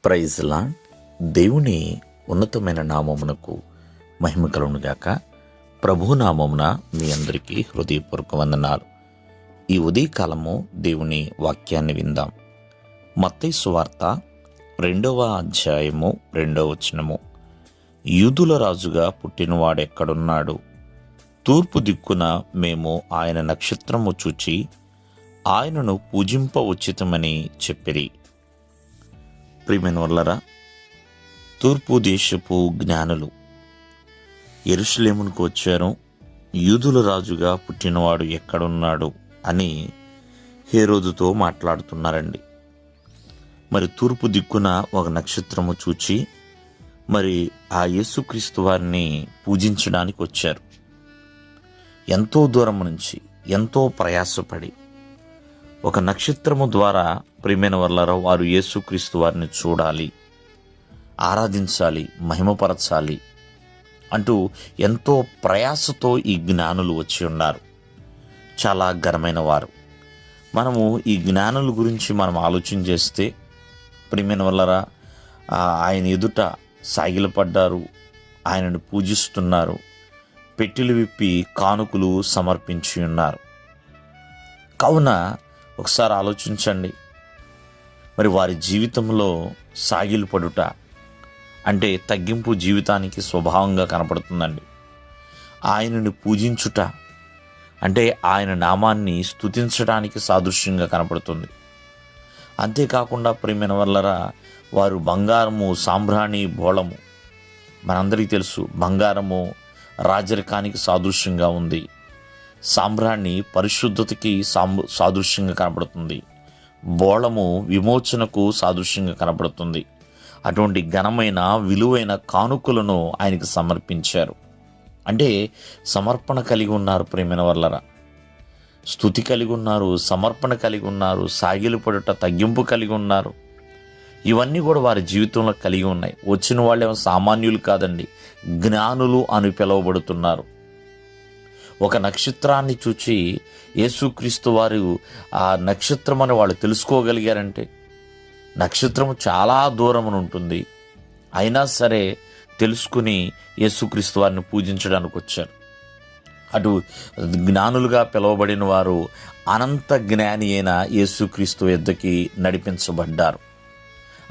Praise lord. దేవుని ఉన్నతమైన నామమునకు మహిమ కలుగునుగాక. ప్రభునామమున మీ అందరికీ హృదయపూర్వక వందనాలు. ఈ ఉదయకాలము దేవుని వాక్యాన్ని విందాం. మత్తయి సువార్త 2వ అధ్యాయము 2వ వచనము. యూదుల రాజుగా పుట్టినవాడెక్కడున్నాడు? తూర్పు దిక్కున మేము ఆయన నక్షత్రము చూచి ఆయనను పూజింప ఉచితమని చెప్పిరి. ప్రియమైన వాళ్ళరా, తూర్పు దేశపు జ్ఞానులు యెరూషలేమునకు వచ్చారు. యూదుల రాజుగా పుట్టినవాడు ఎక్కడున్నాడు అని హేరోదుతో మాట్లాడుతున్నారండి. మరి తూర్పు దిక్కున ఒక నక్షత్రము చూచి మరి ఆ యేసుక్రీస్తు వారిని పూజించడానికి వచ్చారు. ఎంతో దూరం నుంచి ఎంతో ప్రయాసపడి ఒక నక్షత్రము ద్వారా ప్రియమైన వాళ్ళరా వారు యేసుక్రీస్తు వారిని చూడాలి, ఆరాధించాలి, మహిమపరచాలి అంటూ ఎంతో ప్రయాసతో ఈ జ్ఞానులు వచ్చి ఉన్నారు. చాలా ఘనమైన వారు. మనము ఈ జ్ఞానుల గురించి మనం ఆలోచన చేస్తే ప్రియమైన వాళ్ళరా ఆయన ఎదుట సాగిలపడ్డారు, ఆయనను పూజిస్తున్నారు, పెట్టెలు విప్పి కానుకలు సమర్పించి ఉన్నారు. కావున ఒకసారి ఆలోచించండి, మరి వారి జీవితంలో సాగిలపడుట అంటే తగ్గింపు జీవితానికి స్వభావంగా కనపడుతుందండి. ఆయనను పూజించుట అంటే ఆయన నామాన్ని స్తుతించడానికి సాదృశ్యంగా కనపడుతుంది. అంతేకాకుండా ప్రియమైన వల్లరా వారు బంగారము, సాంబ్రాణి, బోళము, మనందరికీ తెలుసు బంగారము రాజరికానికి సాదృశ్యంగా ఉంది. సాంబ్రాణి పరిశుద్ధతకి సాదృశ్యంగా కనపడుతుంది. బోళము విమోచనకు సాదృశ్యంగా కనపడుతుంది. అటువంటి ఘనమైన విలువైన కానుకలను ఆయనకు సమర్పించారు. అంటే సమర్పణ కలిగి ఉన్నారు. ప్రియమైన వాళ్ళరా స్తుతి కలిగి ఉన్నారు, సమర్పణ కలిగి ఉన్నారు, సాగిలపడుట, తగ్గింపు కలిగి ఉన్నారు. ఇవన్నీ కూడా వారి జీవితంలో కలిగి ఉన్నాయి. వచ్చిన వాళ్ళేమో సామాన్యులు కాదండి, జ్ఞానులు అని పిలువబడుతున్నారు. ఒక నక్షత్రాన్ని చూచి యేసుక్రీస్తు వారు ఆ నక్షత్రం అని వాళ్ళు తెలుసుకోగలిగారంటే, నక్షత్రము చాలా దూరం ఉంటుంది, అయినా సరే తెలుసుకుని యేసుక్రీస్తు వారిని పూజించడానికి వచ్చారు. అటు జ్ఞానులుగా పిలువబడిన వారు అనంత జ్ఞాని అయిన యేసుక్రీస్తు యొద్దకి నడిపించబడ్డారు.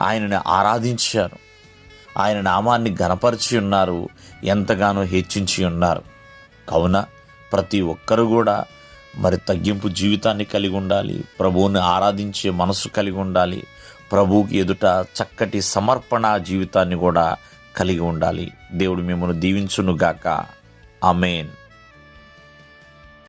ఆయనని ఆరాధించారు, ఆయన నామాన్ని ఘనపరిచి ఉన్నారు, ఎంతగానో హెచ్చించి ఉన్నారు. కావున ప్రతి ఒక్కరు కూడా మరి తగ్గింపు జీవితాన్ని కలిగి ఉండాలి, ప్రభువుని ఆరాధించే మనసు కలిగి ఉండాలి, ప్రభువుకి ఎదుట చక్కటి సమర్పణ జీవితాన్ని కూడా కలిగి ఉండాలి. దేవుడు మిమ్మల్ని దీవించునుగాక. ఆమేన్.